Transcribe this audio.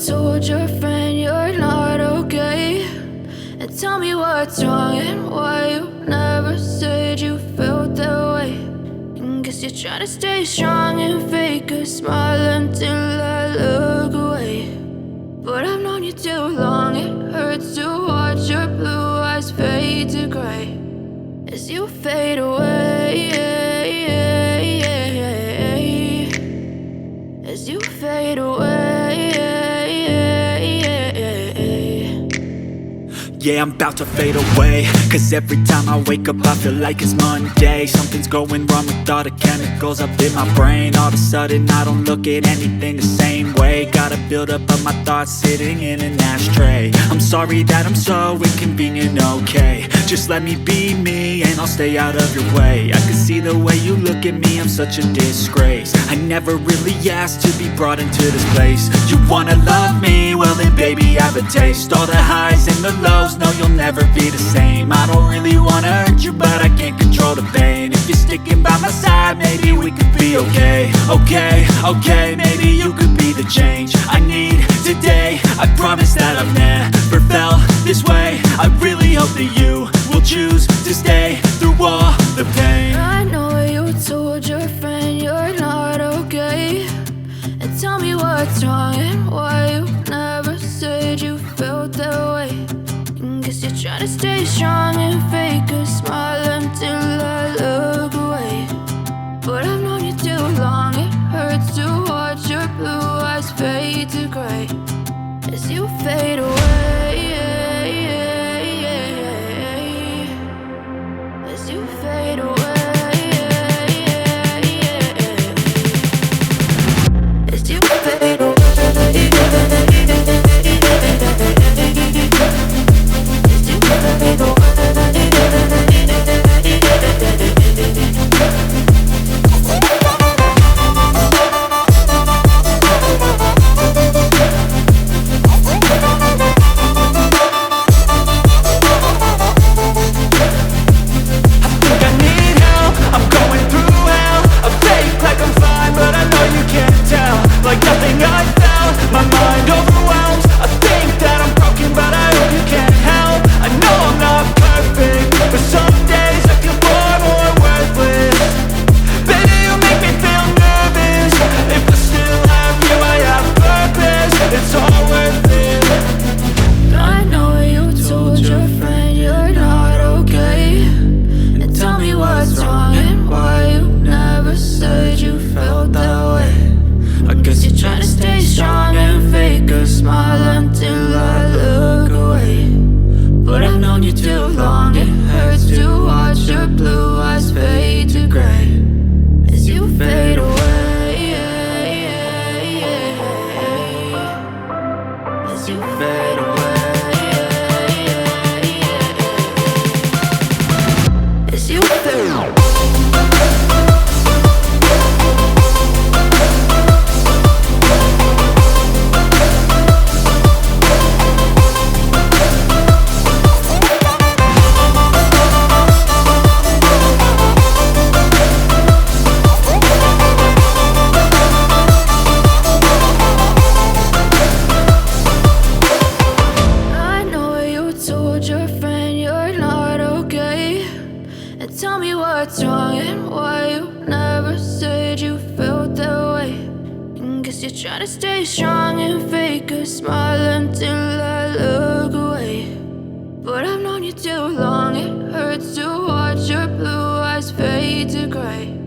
told your friend you're not okay, and tell me what's wrong and why you never said you felt that way. And guess you're trying to stay strong and fake a smile until I look away. But I've known you too long, it hurts to watch your blue eyes fade to gray as you fade away, as you fade away. Yeah, I'm about to fade away, cause every time I wake up I feel like it's Monday. Something's going wrong with all the chemicals up in my brain. All of a sudden I don't look at anything the same way. Gotta build up of my thoughts sitting in an ashtray. I'm sorry that I'm so inconvenient, okay. Just let me be me and I'll stay out of your way. I can see the way you look at me, I'm such a disgrace. I never really asked to be brought into this place. You wanna love me? Well then baby have a taste. All the highs and the lows, no you'll never be the same. I don't really wanna hurt you but I can't control the pain. If you're sticking by my side maybe we could be okay. Okay, maybe you could be the change I need today. I promise that I've never felt this way. I really hope that you will choose to stay through all the pain. I know you told your friend you're not okay, and tell me what's wrong and why you never said you felt that way. And guess you're trying to stay strong and fake a smile until I look away. But I've known you too long, it hurts to watch your blue eyes fade to gray as you fade away, as you fade away, as you fade away. Tell me what's wrong and why you never said you felt that way. And guess you're trying to stay strong and fake a smile until I look away. But I've known you too long, it hurts to watch your blue eyes fade to gray